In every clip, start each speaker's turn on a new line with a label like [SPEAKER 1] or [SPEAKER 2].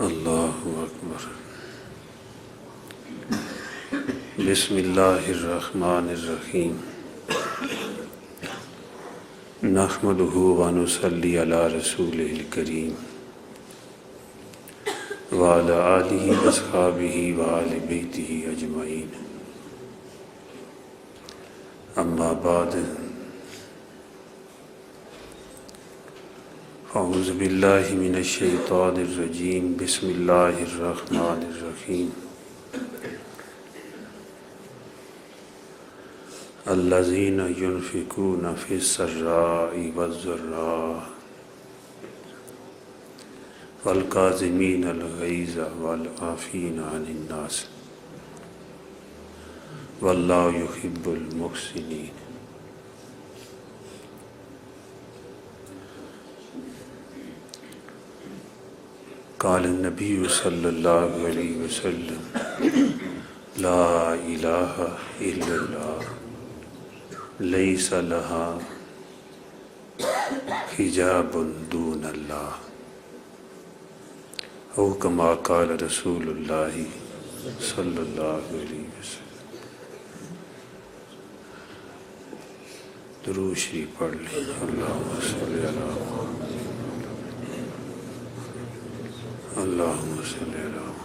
[SPEAKER 1] اللہ اکبر۔ بسم اللہ الرحمن الرحیم۔ نحمدہ ونصلی علی رسولہ الکریم وعلی آلہ واصحابہ وآل بیتہ اجمعین، اما بعد، اعوذ باللہ من الشیطان الرجیم، بسم اللہ الرحمن الرحیم۔ الذین ينفقون فی السراء والضراء والکاظمین الغیظ والعافین عن الناس واللہ یحب المحسنین۔ قال النبی صلی اللہ علیہ وسلم لا الہ الا اللہ لیس لہا حجاب دون اللہ، او کما قال رسول اللہ صلی اللہ علیہ وسلم۔ درود شریف پڑھ لیں۔ اللہم صلی علی محمد، اللہم صلی علی محمد۔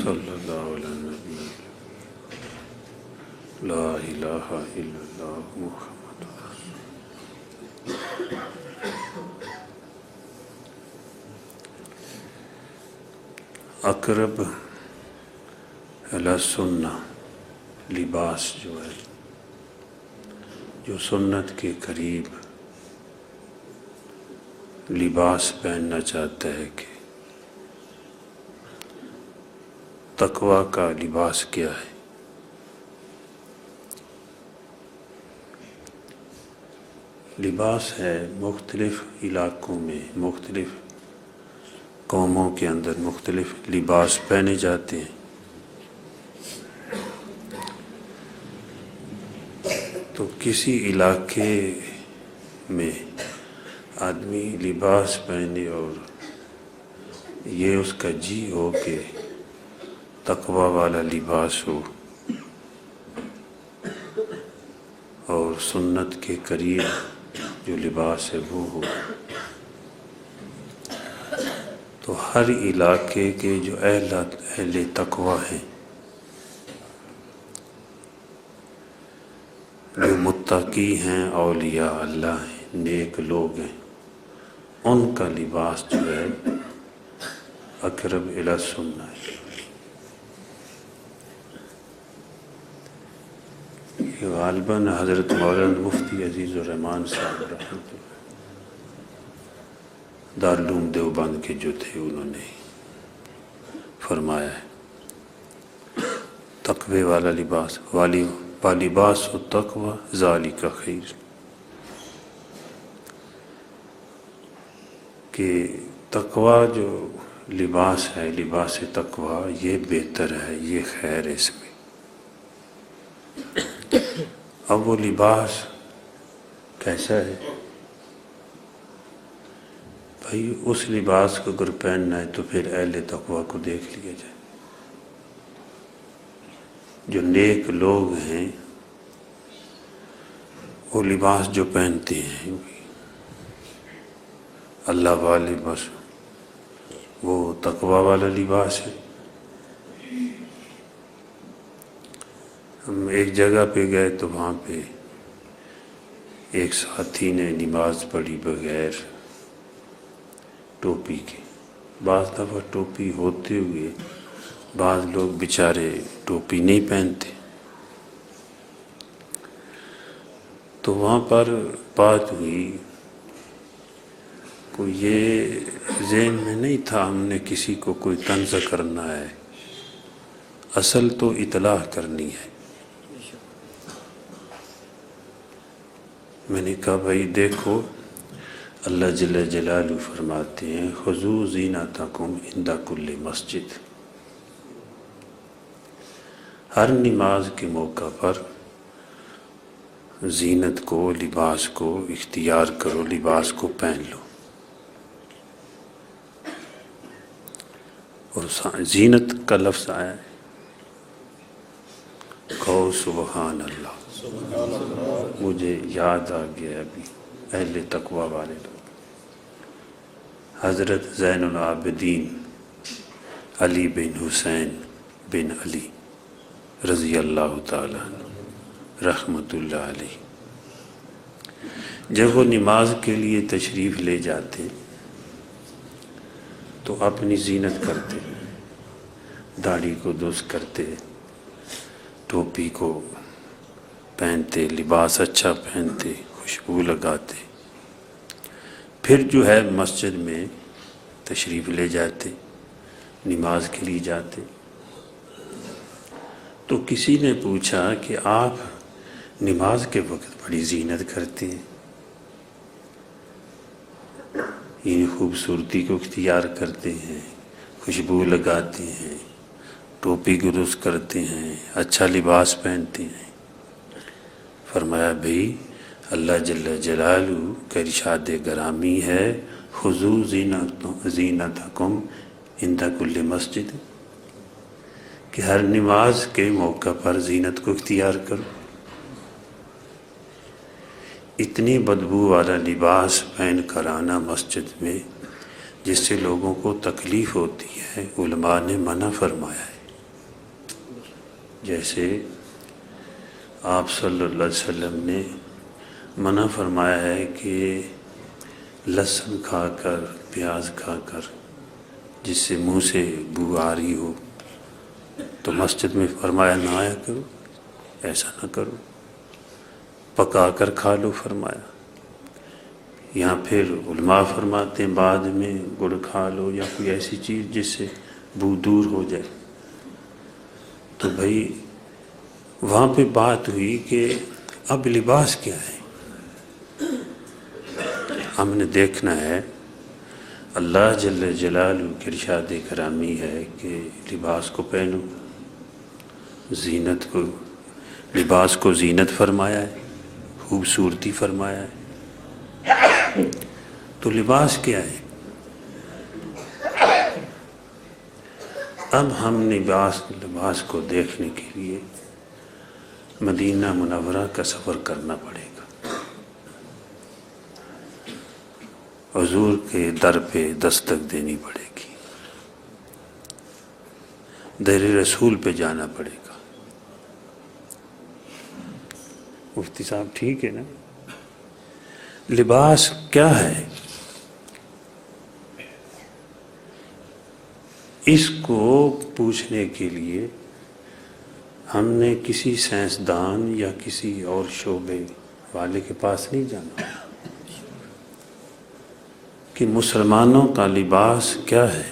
[SPEAKER 1] صلی اللہ علیہ نبی، لا الہ الا اللہ محمد رسول اللہ۔ اقرب الی السنہ، لباس جو ہے، جو سنت کے قریب لباس پہننا چاہتا ہے کہ تقوی کا لباس کیا ہے؟ لباس ہے مختلف علاقوں میں، مختلف قوموں کے اندر مختلف لباس پہنے جاتے ہیں۔ تو کسی علاقے میں آدمی لباس پہنے اور یہ اس کا جی ہو کہ تقوی والا لباس ہو اور سنت کے قریب جو لباس ہے وہ ہو، تو ہر علاقے کے جو اہل تقوی ہیں، جو متقی ہیں، اولیاء اللہ ہیں، نیک لوگ ہیں، ان کا لباس جو ہے اقرب الی السنہ ہے۔ یہ غالباً حضرت مولانا مفتی عزیز الرحمان صاحب رحمۃ اللہ دارالعلوم دیوبند کے جو تھے، انہوں نے فرمایا ہے تقوی والا لباس، لباس التقوی ذالک خیر، کہ تقوی جو لباس ہے، لباس تقوی، یہ بہتر ہے، یہ خیر ہے اس میں۔ اب وہ لباس کیسا ہے؟ بھائی اس لباس کو اگر پہننا ہے تو پھر اہل تقوی کو دیکھ لیا جائے، جو نیک لوگ ہیں وہ لباس جو پہنتے ہیں اللہ والے، بس وہ تقوی والا لباس ہے۔ ہم ایک جگہ پہ گئے تو وہاں پہ ایک ساتھی نے نماز پڑھی بغیر ٹوپی کے۔ بعض دفعہ ٹوپی ہوتے ہوئے بعض لوگ بیچارے ٹوپی نہیں پہنتے، تو وہاں پر بات ہوئی، کوئی یہ ذہن میں نہیں تھا ہم نے کسی کو کوئی طنز کرنا ہے، اصل تو اطلاع کرنی ہے۔ میں نے کہا بھائی دیکھو، اللہ جل جلالہ فرماتے ہیں خذوا زینتکم عند کل مسجد، ہر نماز کے موقع پر زینت کو، لباس کو اختیار کرو، لباس کو پہن لو۔ اور زینت کا لفظ آیا ہے، کہو سبحان اللہ۔ مجھے یاد آ گیا ابھی اہل تقوی والے لوگ، حضرت زین العابدین علی بن حسین بن علی رضی اللہ تعالیٰ عنہ رحمۃ اللہ علیہ، جب وہ نماز کے لیے تشریف لے جاتے تو اپنی زینت کرتے، داڑھی کو درست کرتے، ٹوپی کو پہنتے، لباس اچھا پہنتے، خوشبو لگاتے، پھر جو ہے مسجد میں تشریف لے جاتے، نماز کے لیے جاتے۔ تو کسی نے پوچھا کہ آپ نماز کے وقت بڑی زینت کرتے ہیں، یہ خوبصورتی کو اختیار کرتے ہیں، خوشبو لگاتے ہیں، ٹوپی درست کرتے ہیں، اچھا لباس پہنتے ہیں۔ فرمایا بھئی اللہ جل جلالہ کا ارشاد گرامی ہے خذوا زینتکم عند کل مسجد، کہ ہر نماز کے موقع پر زینت کو اختیار کرو۔ اتنی بدبو والا لباس پہن کر آنا مسجد میں جس سے لوگوں کو تکلیف ہوتی ہے، علماء نے منع فرمایا ہے۔ جیسے آپ صلی اللہ علیہ وسلم نے منع فرمایا ہے کہ لہسن کھا کر، پیاز کھا کر جس سے منہ سے بو آ رہی ہو تو مسجد میں فرمایا نہ آیا کرو، ایسا نہ کرو، پکا کر کھا لو فرمایا۔ یہاں پھر علماء فرماتے ہیں بعد میں گڑ کھا لو یا کوئی ایسی چیز جس سے بو دور ہو جائے۔ تو بھائی وہاں پہ بات ہوئی کہ اب لباس کیا ہے، ہم نے دیکھنا ہے۔ اللہ جل جلالہ کی ارشاد کرامی ہے کہ لباس کو پہنو، زینت کو، لباس کو زینت فرمایا ہے، خوبصورتی فرمایا ہے۔ تو لباس کیا ہے؟ اب ہم لباس کو دیکھنے کے لیے مدینہ منورہ کا سفر کرنا پڑے گا، حضور کے در پہ دستک دینی پڑے گی، در رسول پہ جانا پڑے گا۔ مفتی صاحب ٹھیک ہے نا؟ لباس کیا ہے؟ اس کو پوچھنے کے لیے ہم نے کسی سائنسدان یا کسی اور شعبے والے کے پاس نہیں جانا کہ مسلمانوں کا لباس کیا ہے۔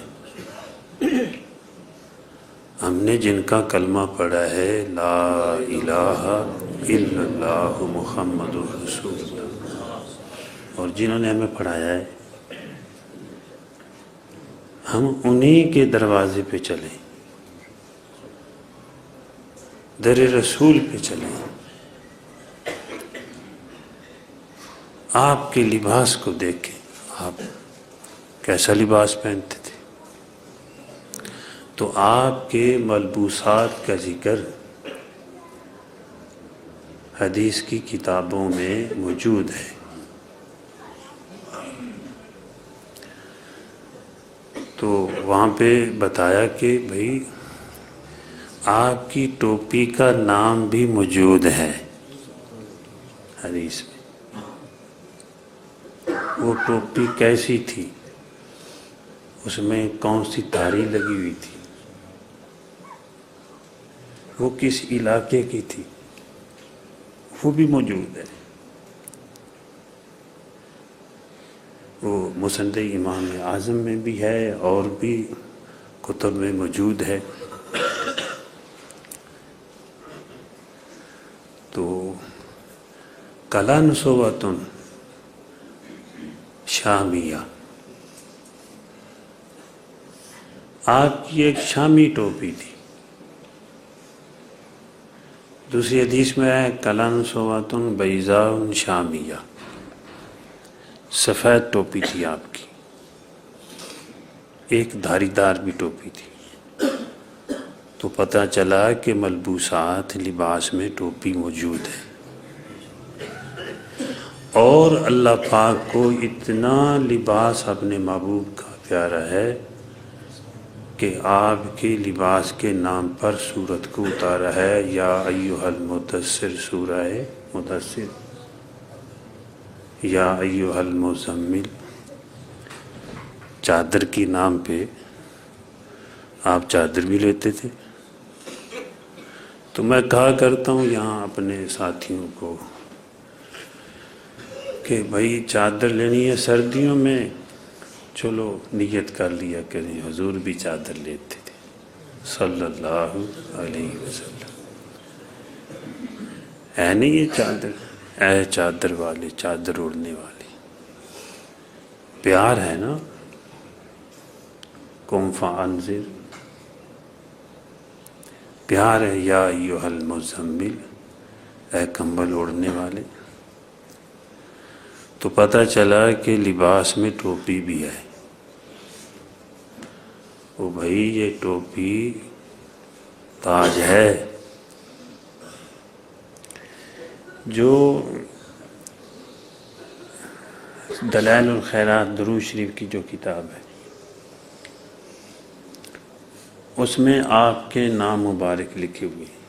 [SPEAKER 1] ہم نے جن کا کلمہ پڑھا ہے لا الہ الا اللہ محمد رسول اللہ، اور جنہوں نے ہمیں پڑھایا ہے، ہم انہی کے دروازے پہ چلیں، در رسول پہ چلیں۔ آپ کے لباس کو دیکھیں، آپ کیسا لباس پہنتے تھے، تو آپ کے ملبوسات کا ذکر حدیث کی کتابوں میں موجود ہے۔ تو وہاں پہ بتایا کہ بھئی آپ کی ٹوپی کا نام بھی موجود ہے حدیث میں۔ وہ ٹوپی کیسی تھی، اس میں کون سی تاری لگی ہوئی تھی، وہ کس علاقے کی تھی، وہ بھی موجود ہے۔ وہ مسند امام اعظم میں بھی ہے اور بھی کتب میں موجود ہے۔ تو کلان صوباتن شامیہ، آپ کی ایک شامی ٹوپی تھی۔ دوسری حدیث میں ہے کلن صوتن بیضاء شامیہ، سفید ٹوپی تھی آپ کی، ایک دھاری دار بھی ٹوپی تھی۔ تو پتہ چلا کہ ملبوسات لباس میں ٹوپی موجود ہے، اور اللہ پاک کو اتنا لباس اپنے محبوب کا پیارا ہے کہ آپ کے لباس کے نام پر سورت کو اتارا ہے، یا ایھا المدثر، سورہ مدثر، یا ایھا المزمل، چادر کے نام پہ آپ چادر بھی لیتے تھے۔ تو میں کہا کرتا ہوں یہاں اپنے ساتھیوں کو کہ بھائی چادر لینی ہے سردیوں میں، چلو نیت کر لیا کریں، حضور بھی چادر لیتے تھے صلی اللہ علیہ وسلم۔ ہے نہیں یہ چادر، اے چادر والے، چادر اڑنے والے، پیار ہے نا، قم فانذر، پیار ہے، یا ایھا المزمل، اے کمبل اوڑھنے والے۔ تو پتہ چلا کہ لباس میں ٹوپی بھی ہے۔ او بھائی یہ ٹوپی تاج ہے۔ جو دلائل الخیرات درود شریف کی جو کتاب ہے، اس میں آپ کے نام مبارک لکھے ہوئے ہیں۔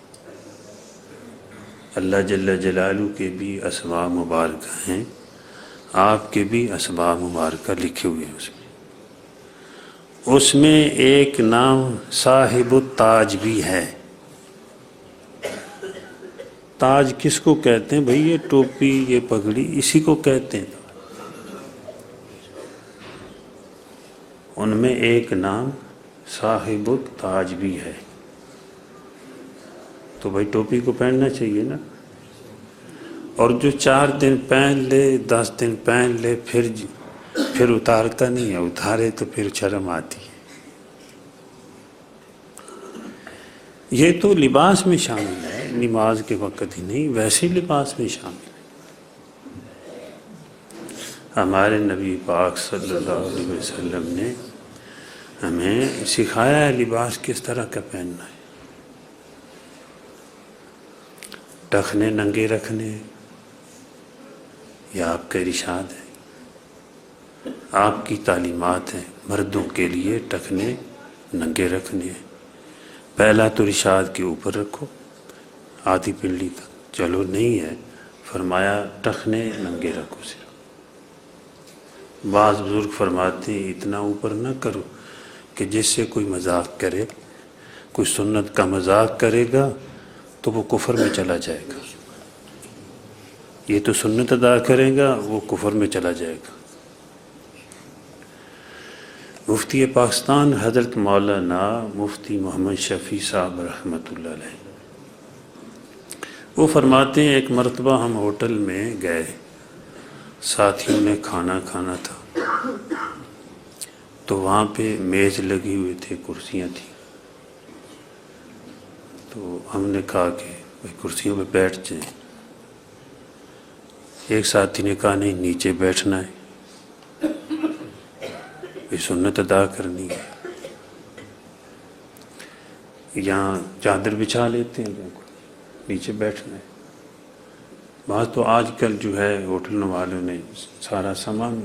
[SPEAKER 1] اللہ جل جلالہ کے بھی اسماء مبارکہ ہیں، آپ کے بھی اسماء مبارکہ لکھے ہوئے ہیں۔ اس میں ایک نام صاحب التاج بھی ہے۔ تاج کس کو کہتے ہیں بھئی؟ یہ ٹوپی، یہ پگڑی، اسی کو کہتے ہیں۔ ان میں ایک نام صاحب التاج بھی ہے۔ تو بھائی ٹوپی کو پہننا چاہیے نا۔ اور جو 4 دن پہن لے، 10 دن پہن لے، پھر اتارتا نہیں ہے، اتارے تو پھر شرم آتی ہے۔ یہ تو لباس میں شامل ہے، نماز کے وقت ہی نہیں، ویسے لباس میں شامل ہے۔ ہمارے نبی پاک صلی اللہ علیہ وسلم نے ہمیں سکھایا ہے لباس کس طرح کا پہننا ہے۔ ٹخنے ننگے رکھنے، یہ آپ کا ارشاد ہے، آپ کی تعلیمات ہیں۔ مردوں کے لیے ٹخنے ننگے رکھنے ہیں۔ پہلا تو ارشاد کے اوپر رکھو، آدھی پنڈلی تک، چلو نہیں ہے، فرمایا ٹخنے ننگے رکھو صرف۔ بعض بزرگ فرماتے ہیں اتنا اوپر نہ کرو کہ جس سے کوئی مذاق کرے، کوئی سنت کا مذاق کرے گا تو وہ کفر میں چلا جائے گا۔ یہ تو سنت ادا کرے گا، وہ کفر میں چلا جائے گا۔ مفتی پاکستان حضرت مولانا مفتی محمد شفیع صاحب رحمۃ اللہ علیہ، وہ فرماتے ہیں ایک مرتبہ ہم ہوٹل میں گئے، ساتھیوں نے کھانا کھانا تھا، تو وہاں پہ میز لگی ہوئی تھے، کرسیاں تھیں۔ تو ہم نے کہا کہ بھائی کرسیوں پہ بیٹھ جائیں۔ ایک ساتھی نے کہا نہیں، نیچے بیٹھنا ہے، یہ سنت ادا کرنی ہے۔ یہاں چادر بچھا لیتے ہیں، نیچے بیٹھنا ہے۔ بعض تو آج کل جو ہے ہوٹل والوں نے سارا سامان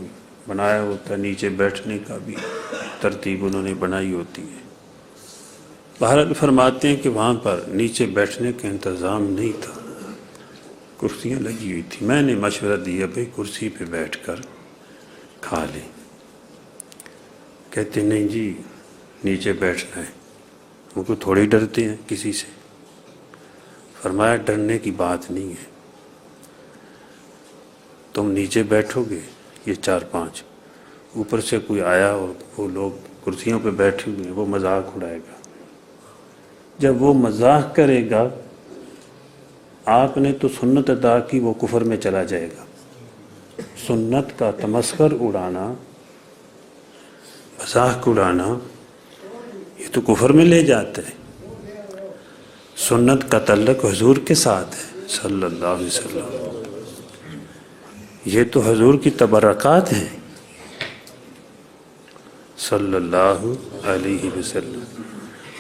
[SPEAKER 1] بنایا ہوتا ہے، نیچے بیٹھنے کا بھی ترتیب انہوں نے بنائی ہوتی ہے۔ بہرحال فرماتے ہیں کہ وہاں پر نیچے بیٹھنے کا انتظام نہیں تھا، کرسیاں لگی ہوئی تھی۔ میں نے مشورہ دیا بھائی کرسی پہ بیٹھ کر کھا لیں۔ کہتے نہیں جی نیچے بیٹھنا ہے، وہ کو تھوڑی ڈرتے ہیں کسی سے۔ فرمایا ڈرنے کی بات نہیں ہے، تم نیچے بیٹھو گے، یہ 4-5 اوپر سے کوئی آیا اور وہ لوگ کرسیوں پہ بیٹھے ہوئے ہیں، وہ مذاق اڑائے گا۔ جب وہ مذاق کرے گا، آپ نے تو سنت ادا کی، وہ کفر میں چلا جائے گا۔ سنت کا تمسخر اڑانا، مذاق اڑانا، یہ تو کفر میں لے جاتا ہے۔ سنت کا تعلق حضور کے ساتھ ہے صلی اللہ علیہ وسلم، یہ تو حضور کی تبرکات ہیں صلی اللہ علیہ وسلم۔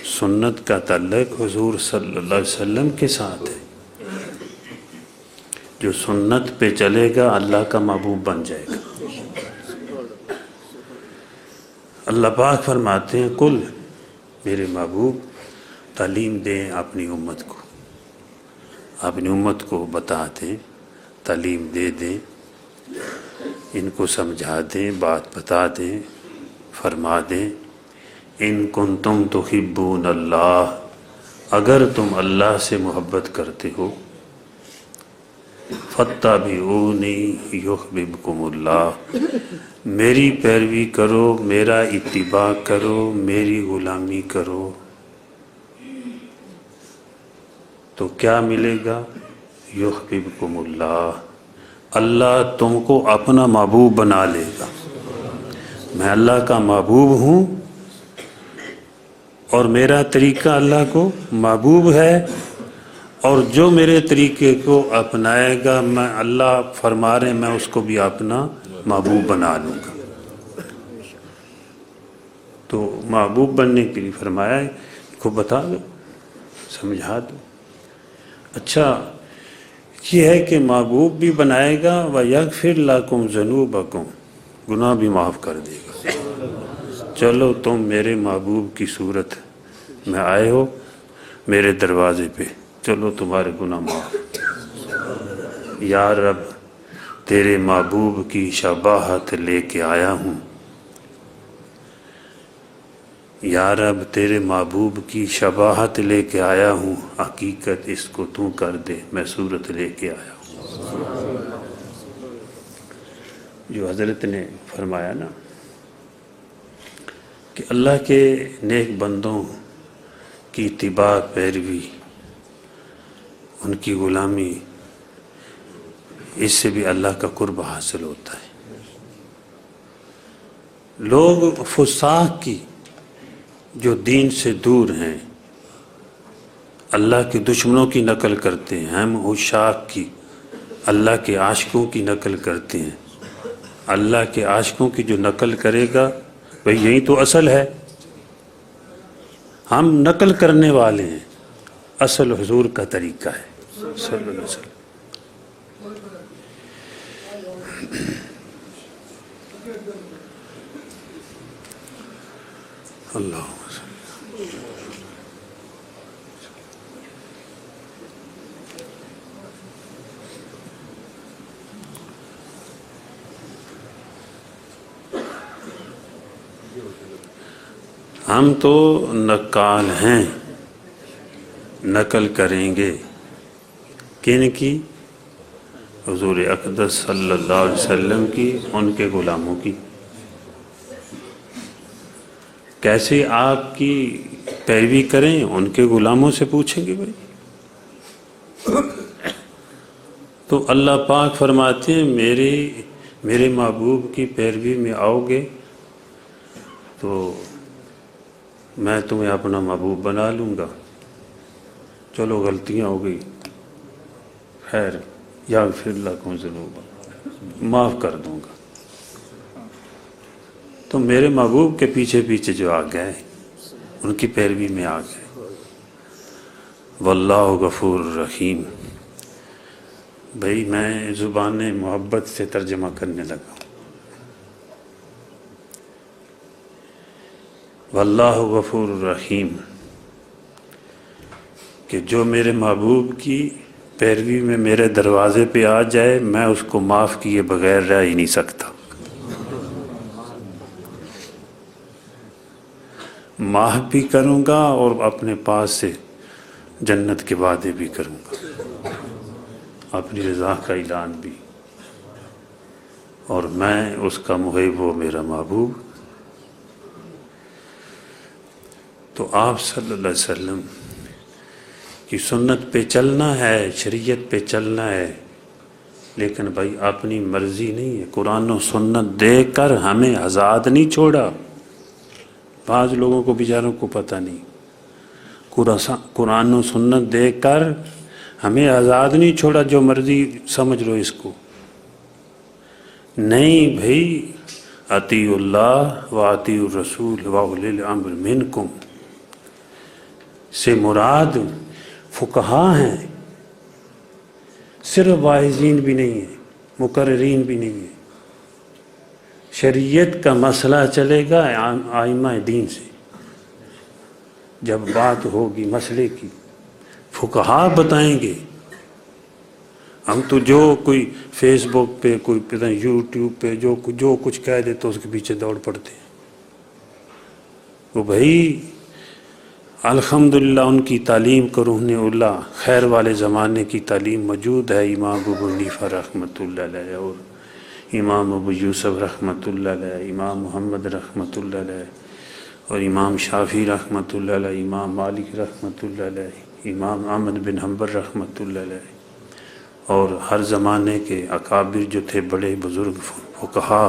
[SPEAKER 1] سنت کا تعلق حضور صلی اللہ علیہ وسلم کے ساتھ ہے۔ جو سنت پہ چلے گا اللہ کا محبوب بن جائے گا۔ اللہ پاک فرماتے ہیں کل، میرے محبوب تعلیم دیں اپنی امت کو، اپنی امت کو بتا دیں، تعلیم دے دیں، ان کو سمجھا دیں، بات بتا دیں، فرما دیں ان کنتم تحبون اللہ، اگر تم اللہ سے محبت کرتے ہو، فاتبعونی یحببکم اللہ، میری پیروی کرو، میرا اتباع کرو، میری غلامی کرو، تو کیا ملے گا؟ یحببکم اللہ، اللہ تم کو اپنا محبوب بنا لے گا۔ میں اللہ کا محبوب ہوں اور میرا طریقہ اللہ کو محبوب ہے، اور جو میرے طریقے کو اپنائے گا، میں اللہ فرما رہے میں اس کو بھی اپنا محبوب بنا لوں گا۔ تو محبوب بننے کے لیے فرمایا ہے کو بتا دو، سمجھا دو۔ اچھا یہ ہے کہ محبوب بھی بنائے گا، وَيَغْفِرْ لَكُمْ ذُنُوبَكُمْ، گناہ بھی معاف کر دے گا۔ چلو تم میرے محبوب کی صورت میں آئے ہو میرے دروازے پہ، چلو تمہارے گناہ معاف۔ یا رب تیرے محبوب کی شباہت لے کے آیا ہوں، یا رب تیرے محبوب کی شباہت لے کے آیا ہوں، حقیقت اس کو تو کر دے، میں صورت لے کے آیا ہوں۔ جو حضرت نے فرمایا نا کہ اللہ کے نیک بندوں کی اتباع، پیروی، ان کی غلامی، اس سے بھی اللہ کا قرب حاصل ہوتا ہے۔ لوگ فساق کی جو دین سے دور ہیں، اللہ کے دشمنوں کی نقل کرتے ہیں، ہم عشاق کی، اللہ کے عاشقوں کی نقل کرتے ہیں۔ اللہ کے عاشقوں کی جو نقل کرے گا بھئی یہی تو اصل ہے، ہم نقل کرنے والے ہیں، اصل حضور کا طریقہ ہے صلی اللہ علیہ وسلم۔ اللہ ہم تو نقال ہیں، نقل کریں گے کن کی؟ حضور اقدس صلی اللہ علیہ وسلم کی، ان کے غلاموں کی۔ کیسے آپ کی پیروی کریں؟ ان کے غلاموں سے پوچھیں گے بھائی۔ تو اللہ پاک فرماتے ہیں میرے محبوب کی پیروی میں آؤ گے تو میں تمہیں اپنا محبوب بنا لوں گا۔ چلو غلطیاں ہو گئی، خیر، یغفر لکم ذنوبکم، معاف کر دوں گا۔ تو میرے محبوب کے پیچھے پیچھے جو آ گئے، ان کی پیروی میں آ گئے۔ واللہ غفور رحیم، بھئی میں زبان محبت سے ترجمہ کرنے لگا۔ واللہ غفور رحیم، کہ جو میرے محبوب کی پیروی میں میرے دروازے پہ آ جائے، میں اس کو معاف کیے بغیر رہ ہی نہیں سکتا۔ معاف بھی کروں گا اور اپنے پاس سے جنت کے وعدے بھی کروں گا، اپنی رضا کا اعلان بھی، اور میں اس کا محب و میرا محبوب۔ تو آپ صلی اللہ علیہ وسلم کی سنت پہ چلنا ہے، شریعت پہ چلنا ہے، لیکن بھائی اپنی مرضی نہیں ہے، قرآن و سنت دیکھ کر ہمیں آزاد نہیں چھوڑا۔ بعض لوگوں کو بیچاروں کو پتہ نہیں، قرآن و سنت دیکھ کر ہمیں آزاد نہیں چھوڑا، جو مرضی سمجھ لو اس کو۔ نہیں بھائی، اطیعوا اللہ و اطیعوا الرسول و اولی الامر منکم سے مراد فقہا ہیں، صرف واعظین بھی نہیں ہیں، مقررین بھی نہیں ہیں۔ شریعت کا مسئلہ چلے گا ائمہ دین سے، جب بات ہوگی مسئلے کی فقہا بتائیں گے۔ ہم تو جو کوئی فیس بک پہ، کوئی یوٹیوب پہ جو کچھ کہہ دیتے اس کے پیچھے دوڑ پڑتے ہیں۔ وہ بھائی الحمدللہ ان کی تعلیم کرنے اللہ خیر والے زمانے کی تعلیم موجود ہے، امام ابو حنیفہ رحمۃ اللہ علیہ، اور امام ابو یوسف رحمۃ اللہ علیہ، امام محمد رحمۃ اللہ علیہ، اور امام شافعی رحمۃ اللہ علیہ، امام مالک رحمۃ اللہ علیہ، امام احمد بن حنبل رحمۃ اللہ علیہ، اور ہر زمانے کے اکابر جو تھے بڑے بزرگ فقہا،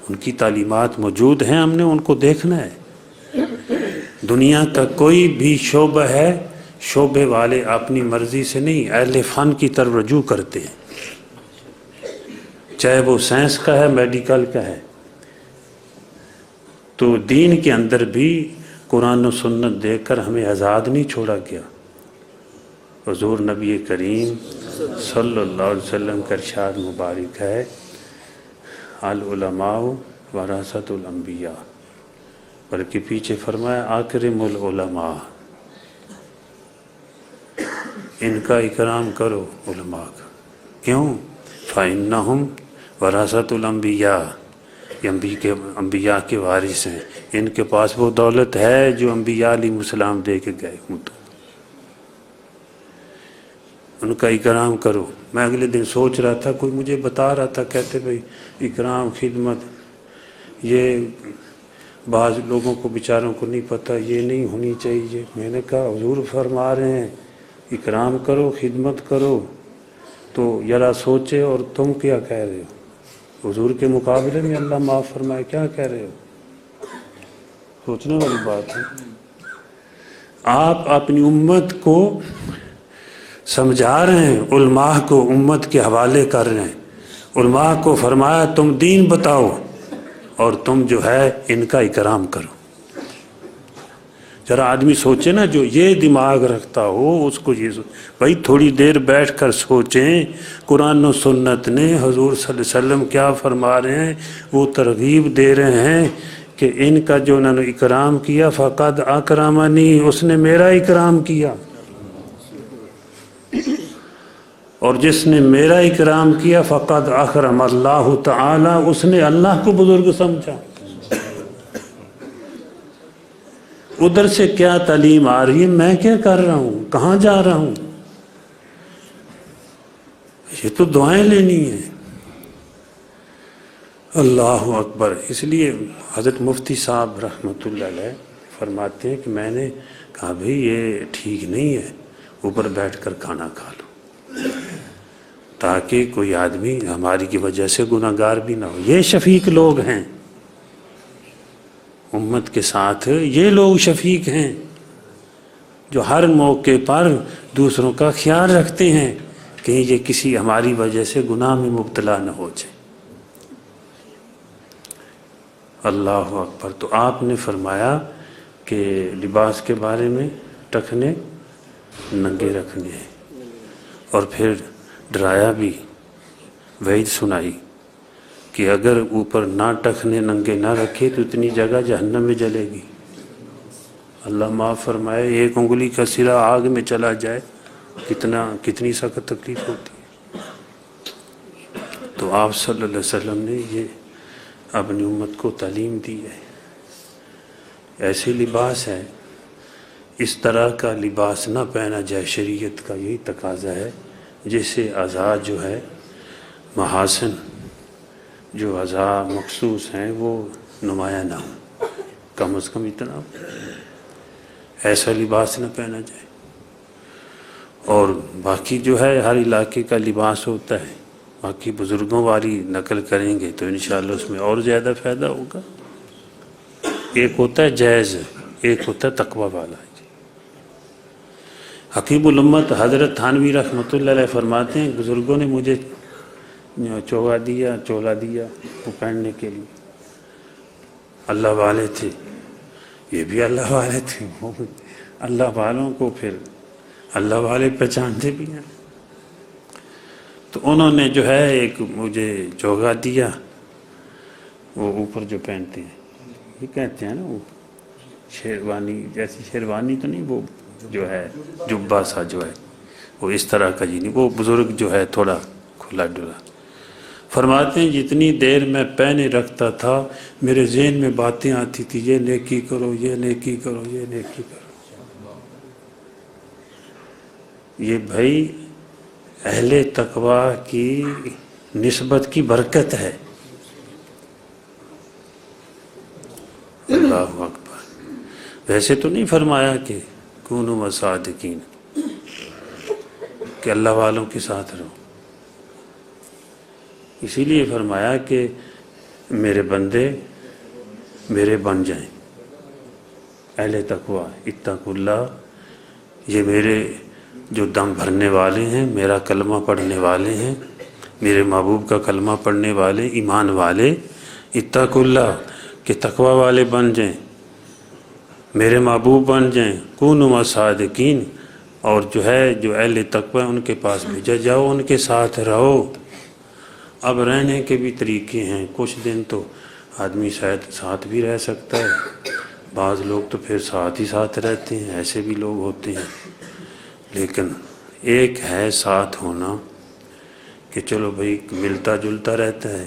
[SPEAKER 1] ان کی تعلیمات موجود ہیں، ہم نے ان کو دیکھنا ہے۔ دنیا کا کوئی بھی شعبہ ہے، شعبے والے اپنی مرضی سے نہیں، اہل فن کی طرف رجوع کرتے ہیں، چاہے وہ سائنس کا ہے، میڈیکل کا ہے۔ تو دین کے اندر بھی قرآن و سنت دیکھ کر ہمیں آزاد نہیں چھوڑا گیا۔ حضور نبی کریم صلی اللہ علیہ وسلم کا ارشاد مبارک ہے، العلماء ورثۃ الانبیاء، بلکہ پیچھے فرمایا اکرم العلماء، ان کا اکرام کرو علماء کا۔ کیوں؟ فإنہم ورثۃ الانبیاء، یہ انبیاء کے وارث ہیں، ان کے پاس وہ دولت ہے جو انبیاء علیہ السلام دے کے گئے، ان کا اکرام کرو۔ میں اگلے دن سوچ رہا تھا، کوئی مجھے بتا رہا تھا، کہتے بھائی اکرام خدمت یہ بعض لوگوں کو بیچاروں کو نہیں پتہ، یہ نہیں ہونی چاہیے۔ میں نے کہا حضور فرما رہے ہیں اکرام کرو، خدمت کرو، تو ذرا سوچے اور تم کیا کہہ رہے ہو؟ حضور کے مقابلے میں اللہ معاف فرمائے کیا کہہ رہے ہو؟ سوچنے والی بات ہے۔ آپ اپنی امت کو سمجھا رہے ہیں، علماء کو امت کے حوالے کر رہے ہیں، علماء کو فرمایا تم دین بتاؤ اور تم جو ہے ان کا اکرام کرو۔ ذرا آدمی سوچے نا، جو یہ دماغ رکھتا ہو اس کو یہ بھائی تھوڑی دیر بیٹھ کر سوچیں قرآن و سنت نے حضور صلی اللہ علیہ وسلم کیا فرما رہے ہیں۔ وہ ترغیب دے رہے ہیں کہ ان کا جو انہوں نے اکرام کیا فقد اکرمنی، اس نے میرا اکرام کیا، اور جس نے میرا اکرام کیا فقد اکرم اللہ تعالی، اس نے اللہ کو بزرگ سمجھا۔ ادھر سے کیا تعلیم آ رہی ہے، میں کیا کر رہا ہوں، کہاں جا رہا ہوں؟ یہ تو دعائیں لینی ہیں۔ اللہ اکبر۔ اس لیے حضرت مفتی صاحب رحمۃ اللہ علیہ فرماتے ہیں کہ میں نے کہا بھئی یہ ٹھیک نہیں ہے اوپر بیٹھ کر کھانا کھا لو، تاکہ کوئی آدمی ہماری کی وجہ سے گناہ گار بھی نہ ہو۔ یہ شفیق لوگ ہیں امت کے ساتھ، یہ لوگ شفیق ہیں جو ہر موقع پر دوسروں کا خیال رکھتے ہیں کہ یہ کسی ہماری وجہ سے گناہ میں مبتلا نہ ہو جائے۔ اللہ اکبر۔ تو آپ نے فرمایا کہ لباس کے بارے میں ٹخنے ننگے رکھنے ہیں، اور پھر ڈرایا بھی، وعید سنائی کہ اگر اوپر نہ ٹخنے ننگے نہ رکھے تو اتنی جگہ جہنم میں جلے گی۔ اللہ معاف فرمائے، ایک انگلی کا سرا آگ میں چلا جائے کتنی سخت تکلیف ہوتی ہے۔ تو آپ صلی اللہ علیہ وسلم نے یہ اپنی امت کو تعلیم دی ہے۔ ایسے لباس ہے، اس طرح کا لباس نہ پہنا جائے، شریعت کا یہی تقاضا ہے، جس سے اعضاء جو ہے محاسن، جو اعضاء مخصوص ہیں وہ نمایاں نہ ہوں، کم از کم اتنا ایسا لباس نہ پہنا جائے۔ اور باقی جو ہے ہر علاقے کا لباس ہوتا ہے، باقی بزرگوں والی نقل کریں گے تو انشاءاللہ اس میں اور زیادہ فائدہ ہوگا۔ ایک ہوتا ہے جائز، ایک ہوتا ہے تقوی والا۔ حکیم الامت حضرت تھانوی رحمۃ اللہ علیہ فرماتے ہیں بزرگوں نے مجھے چولا دیا وہ پہننے کے لیے، اللہ والے تھے، یہ بھی اللہ والے تھے، اللہ والوں کو پھر اللہ والے پہچانتے بھی ہیں۔ تو انہوں نے جو ہے ایک مجھے چوگا دیا، وہ اوپر جو پہنتے ہیں یہ کہتے ہیں نا وہ شیروانی جیسی، شیروانی تو نہیں، وہ جو ہے جبہ سا جو ہے وہ اس طرح کا جی نہیں، وہ بزرگ جو ہے تھوڑا کھلا ڈلا۔ فرماتے ہیں جتنی دیر میں پہنے رکھتا تھا میرے ذہن میں باتیں آتی تھی، یہ نیکی کرو، یہ نیکی کرو، یہ نیکی کرو۔ یہ بھائی اہل تقوی کی نسبت کی برکت ہے۔ اللہ اکبر۔ ویسے تو نہیں فرمایا کہ کونوا صادقین، کہ اللہ والوں کے ساتھ رہو، اسی لیے فرمایا کہ میرے بندے میرے بن جائیں، اہل تقوی اتقوا اللہ، یہ میرے جو دم بھرنے والے ہیں، میرا کلمہ پڑھنے والے ہیں، میرے محبوب کا کلمہ پڑھنے والے، ایمان والے، اتقوا اللہ، کہ تقوی والے بن جائیں، میرے محبوب بن جائیں، کونوا صادقین، اور جو ہے جو اہل تقوی ان کے پاس بھیجا جاؤ، ان کے ساتھ رہو۔ اب رہنے کے بھی طریقے ہیں، کچھ دن تو آدمی شاید ساتھ بھی رہ سکتا ہے، بعض لوگ تو پھر ساتھ ہی ساتھ رہتے ہیں، ایسے بھی لوگ ہوتے ہیں، لیکن ایک ہے ساتھ ہونا کہ چلو بھائی ملتا جلتا رہتا ہے،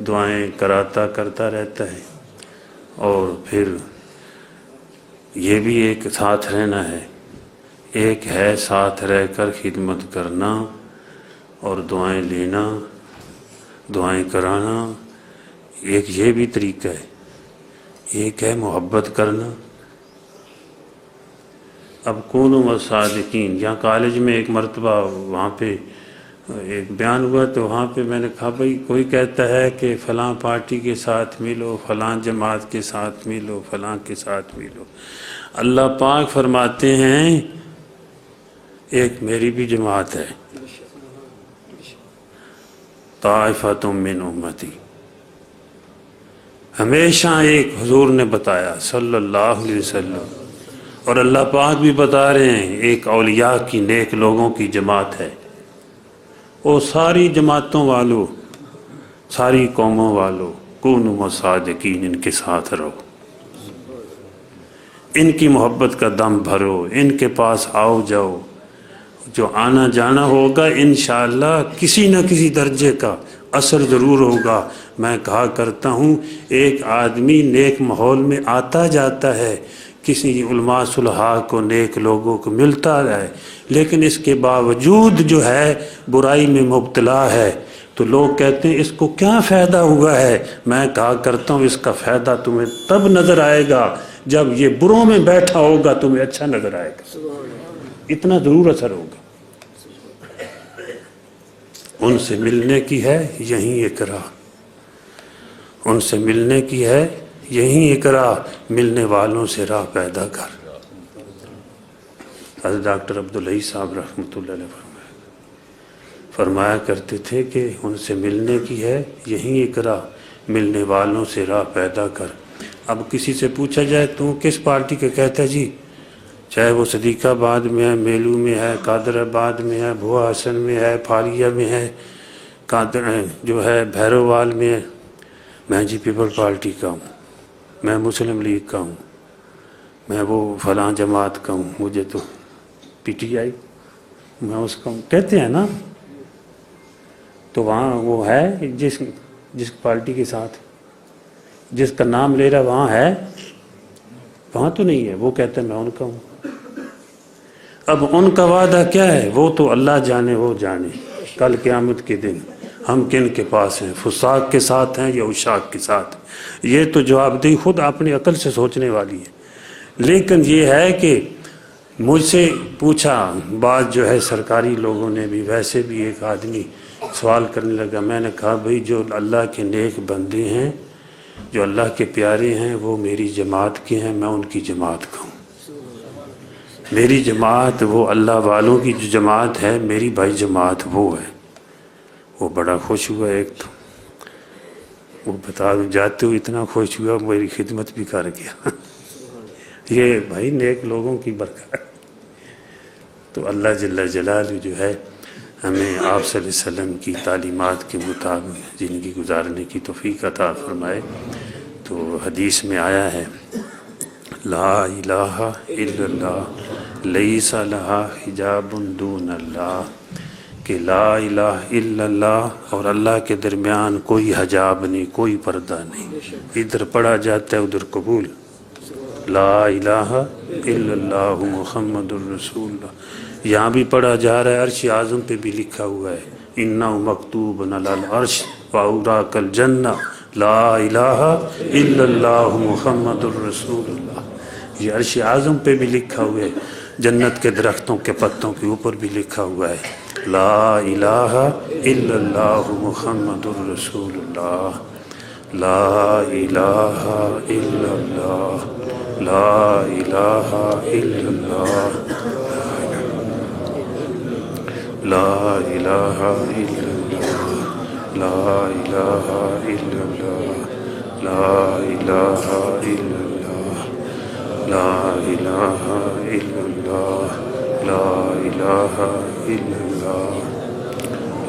[SPEAKER 1] دعائیں کرتا رہتا ہے، اور پھر یہ بھی ایک ساتھ رہنا ہے۔ ایک ہے ساتھ رہ کر خدمت کرنا اور دعائیں لینا، دعائیں کرانا، ایک یہ بھی طریقہ ہے۔ ایک ہے محبت کرنا۔ اب کونوا صادقین، یہاں کالج میں ایک مرتبہ وہاں پہ ایک بیان ہوا تو وہاں پہ میں نے کہا بھائی کوئی کہتا ہے کہ فلاں پارٹی کے ساتھ ملو، فلاں جماعت کے ساتھ ملو، فلاں کے ساتھ ملو۔ اللہ پاک فرماتے ہیں ایک میری بھی جماعت ہے، طائفۃ من امتی، ہمیشہ ایک حضور نے بتایا صلی اللہ علیہ وسلم، اور اللہ پاک بھی بتا رہے ہیں ایک اولیاء کی نیک لوگوں کی جماعت ہے، وہ ساری جماعتوں والوں، ساری قوموں والوں، کونوا صادقین، ان کے ساتھ رہو، ان کی محبت کا دم بھرو، ان کے پاس آؤ جاؤ، جو آنا جانا ہوگا انشاءاللہ کسی نہ کسی درجے کا اثر ضرور ہوگا۔ میں کہا کرتا ہوں ایک آدمی نیک ماحول میں آتا جاتا ہے، کسی علماء صلحاء کو، نیک لوگوں کو ملتا ہے، لیکن اس کے باوجود جو ہے برائی میں مبتلا ہے، تو لوگ کہتے ہیں اس کو کیا فائدہ ہوا ہے؟ میں کہا کرتا ہوں اس کا فائدہ تمہیں تب نظر آئے گا جب یہ بروں میں بیٹھا ہوگا، تمہیں اچھا نظر آئے گا، اتنا ضرور اثر ہوگا۔ ان سے ملنے کی ہے یہیں ایک راہ، ان سے ملنے کی ہے یہیں ایک راہ، ملنے والوں سے راہ پیدا کر۔ حضرت ڈاکٹر عبدالحی صاحب رحمۃ اللہ علیہ فرمایا کرتے تھے کہ ان سے ملنے کی ہے یہیں ایک راہ، ملنے والوں سے راہ پیدا کر۔ اب کسی سے پوچھا جائے تو کس پارٹی کا، کہتا ہے جی چاہے وہ صدیق آباد میں ہے، میلو میں ہے، قادر آباد میں ہے، بھوا حسن میں ہے، پھالیہ میں ہے، قادر جو ہے بھیروال میں ہے، میں جی پیپل پارٹی کا ہوں، میں مسلم لیگ کا ہوں، میں وہ فلاں جماعت کا ہوں، مجھے تو پی ٹی آئی میں اس کا ہوں، کہتے ہیں نا۔ تو وہاں وہ ہے جس پارٹی کے ساتھ جس کا نام لے رہا وہاں ہے، وہاں تو نہیں ہے، وہ کہتے ہیں میں ان کا ہوں۔ اب ان کا وعدہ کیا ہے؟ وہ تو اللہ جانے، وہ جانے کل قیامت کے دن ہم کن کے پاس ہیں، فساق کے ساتھ ہیں یا عشاق کے ساتھ، یہ تو جواب دہی خود اپنی عقل سے سوچنے والی ہے۔ لیکن یہ ہے کہ مجھ سے پوچھا، بعض جو ہے سرکاری لوگوں نے بھی، ویسے بھی ایک آدمی سوال کرنے لگا. میں نے کہا بھئی جو اللہ کے نیک بندے ہیں، جو اللہ کے پیارے ہیں، وہ میری جماعت کے ہیں، میں ان کی جماعت کا ہوں. میری جماعت وہ اللہ والوں کی جو جماعت ہے، میری بھائی جماعت وہ ہے. وہ بڑا خوش ہوا. ایک تو وہ بتا جاتے ہوئے اتنا خوش ہوا، میری خدمت بھی کر گیا. یہ بھائی نیک لوگوں کی برکت. تو اللہ جل جلالہ جو ہے ہمیں آپ صلی اللہ علیہ وسلم کی تعلیمات کے مطابق زندگی گزارنے کی توفیق عطا فرمائے. تو حدیث میں آیا ہے لا الہ الا اللہ لیس لہا حجاب دون اللہ، کہ لا الہ الا اللہ اور اللہ کے درمیان کوئی حجاب نہیں، کوئی پردہ نہیں. ادھر پڑھا جاتا ہے ادھر قبول. لا الہ الا اللہ محمد الرسول اللہ. یہاں بھی پڑھا جا رہا ہے، عرش اعظم پہ بھی لکھا ہوا ہے انہ مکتوب علی العرش واوراق الجنہ لا الہ الا اللہ محمد الرسول اللہ. یہ عرش اعظم پہ بھی لکھا ہوا ہے، جنت کے درختوں کے پتوں کے اوپر بھی لکھا ہوا ہے لا الہ الا اللہ محمد الرسول اللہ. لا الہ الا اللہ، لا الہ الا اللہ، لا الہ الا اللہ، لا الہ الا اللہ، لا الہ الا اللہ، لا الہ الا اللہ، لا الہ الا اللہ،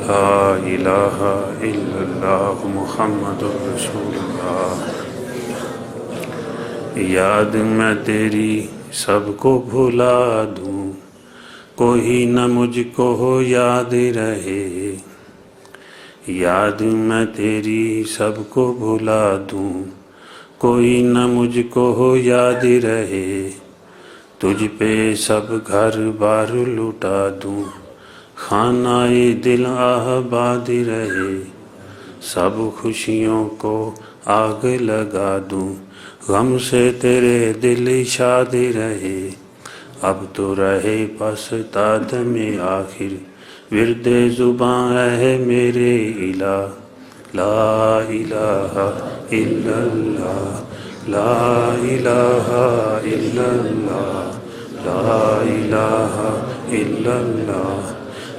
[SPEAKER 1] لا الہ الا اللہ محمد رسول اللہ. یاد میں تیری سب کو بھلا دوں، کوئی نہ مجھ کو یاد رہے. یاد میں تیری سب کو بھلا دوں، کوئی نہ مجھ کو یاد رہے. تجھ پہ سب گھر بار لٹا دوں، خانہ دل آباد رہے. سب خوشیوں کو آگ لگا دوں، غم سے تیرے دل شاد رہے. اب تو رہے پستا میں آخر، ورد زباں ہے میرے الہ. لا الہ الا اللہ، لا الہ الا اللہ، لا الہ الا اللہ،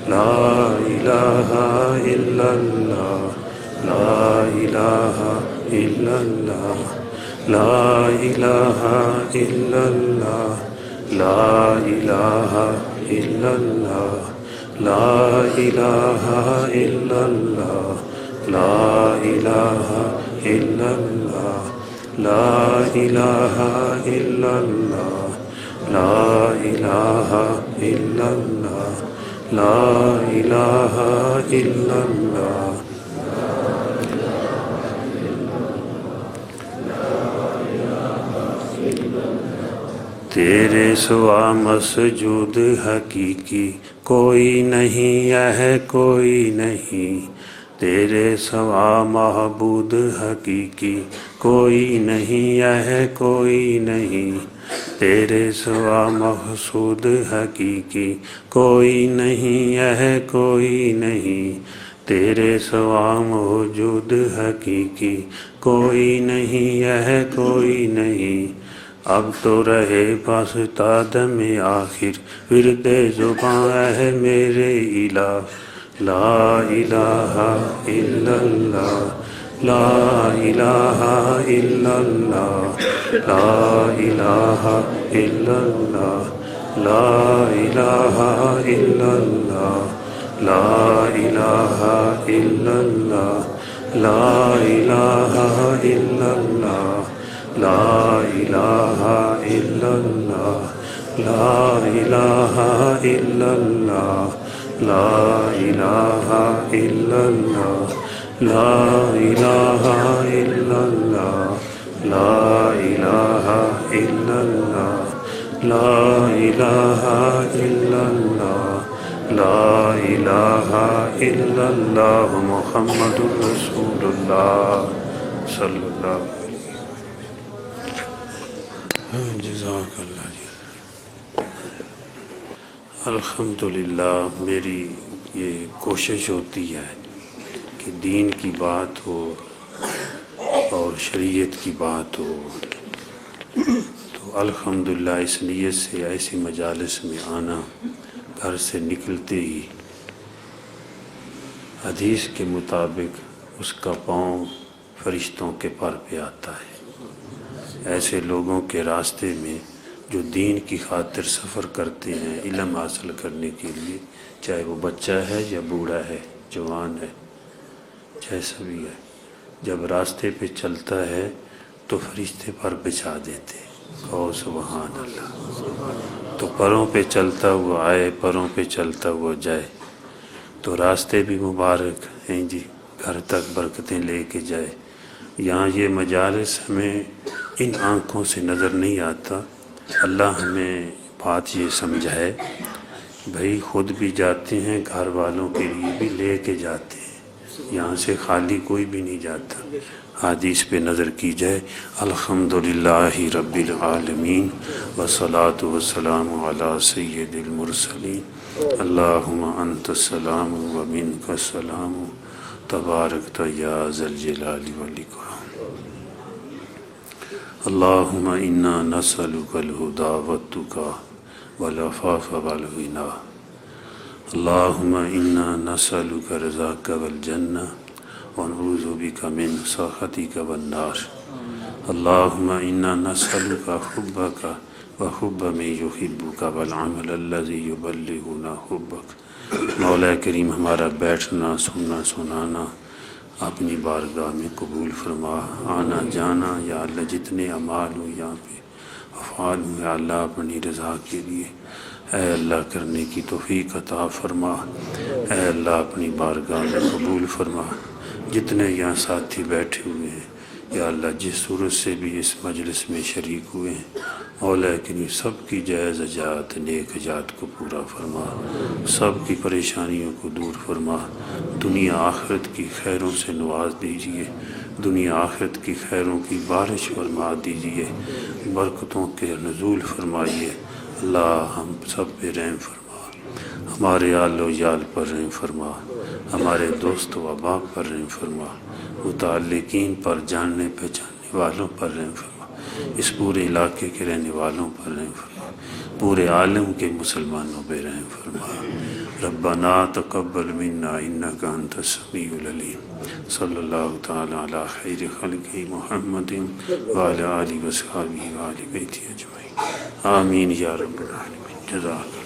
[SPEAKER 1] لا الہ الا اللہ، لا الہ الا اللہ، لا الہ الا اللہ، لا الہ الا اللہ، لا الہ الا اللہ، لا الہ الا اللہ، لا الہ الا اللہ، لا الہ الا اللہ، لا الہ الا اللہ. تیرے سوا مسجود حقیقی کوئی نہیں ہے، کوئی نہیں. تیرے سوا معبود حقیقی کوئی نہیں ہے، کوئی نہیں. تیرے سوا محسود حقیقی کوئی نہیں ہے، کوئی نہیں. تیرے سوا موجود حقیقی کوئی نہیں ہے، کوئی نہیں. اب تو رہے پاستا دم آخر، ورد زباں ہے میرے الہ. لا الہ الا اللہ، لا الہ الا اللہ، لا الہ الا اللہ، لا الہ الا اللہ، لا الہ الا اللہ، لا الہ الا اللہ، لا الہ الا اللہ، لا الہ الا اللہ، لا الہ الا اللہ، لا الہ الا اللہ، لا الہ الا اللہ، لا الہ الا اللہ، لا الہ الا اللہ محمد رسول اللہ صلی اللہ علیہ وسلم. جزاک اللہ جی. الحمدللہ میری یہ کوشش ہوتی ہے کہ دین کی بات ہو اور شریعت کی بات ہو تو الحمدللہ اس نیت سے ایسی مجالس میں آنا، گھر سے نکلتے ہی حدیث کے مطابق اس کا پاؤں فرشتوں کے پر پہ آتا ہے۔ ایسے لوگوں کے راستے میں جو دین کی خاطر سفر کرتے ہیں علم حاصل کرنے کے لیے، چاہے وہ بچہ ہے یا بوڑھا ہے، جوان ہے، جیسا بھی ہے، جب راستے پہ چلتا ہے تو فرشتے پر بچھا دیتے ہیں۔ کہو سبحان اللہ۔ تو پروں پہ چلتا ہوا آئے، پروں پہ چلتا ہوا جائے، تو راستے بھی مبارک ہیں جی، گھر تک برکتیں لے کے جائے۔ یہاں یہ مجالس ہمیں ان آنکھوں سے نظر نہیں آتا، اللہ ہمیں بات یہ سمجھائے، بھائی خود بھی جاتے ہیں، گھر والوں کے لیے بھی لے کے جاتے ہیں، یہاں سے خالی کوئی بھی نہیں جاتا۔ حدیث پہ نظر کی جائے، الحمدللہ رب العالمین والصلاة والسلام علی سید المرسلین، اللہم انت السلام و منک السلام تبارکت یا ذا الجلال والاکرام۔ اللہم انا نسألک الہدی والتقی والعفاف والغنی، اللہم انا نسألک رضاک والجنہ ونعوذ بک من سخطک والنار، اللہم انا نسألک حبک وحب من یحبک والعمل الذی یبلغنا حبک۔ مولا کریم ہمارا بیٹھنا، سننا، سنانا اپنی بارگاہ میں قبول فرما، آنا جانا یا اللہ جتنے اعمال ہوں یہاں پہ افعال ہوں یا اللہ اپنی رضا کے لیے اے اللہ کرنے کی توفیق عطا فرما، اے اللہ اپنی بارگاہ میں قبول فرما۔ جتنے یہاں ساتھی بیٹھے ہوئے ہیں یا اللہ جس صورت سے بھی اس مجلس میں شریک ہوئے ہیں، مولا کریم سب کی جائز حاجات نیک حاجات کو پورا فرما، سب کی پریشانیوں کو دور فرما، دنیا آخرت کی خیروں سے نواز دیجیے، دنیا آخرت کی خیروں کی بارش فرما دیجیے، برکتوں کے نزول فرمائیے۔ اللہ ہم سب پہ رحم فرما، ہمارے آل و یال پر رحم فرما، ہمارے دوست و احباب پر رحم فرما، متعلقین پر، جاننے پہچاننے والوں پر رحم فرما، اس پورے علاقے کے رہنے والوں پر رحم فرما، پورے عالم کے مسلمانوں پہ رحم فرما۔ ربنا تقبل منا انک انت السمیع العلیم، صلی اللہ تعالی علی خیر خلقہ محمد وعلی آلہ وصحبہ وآل بیتہ اجمعین، آمین یا رب العالمین۔ جزاک اللہ۔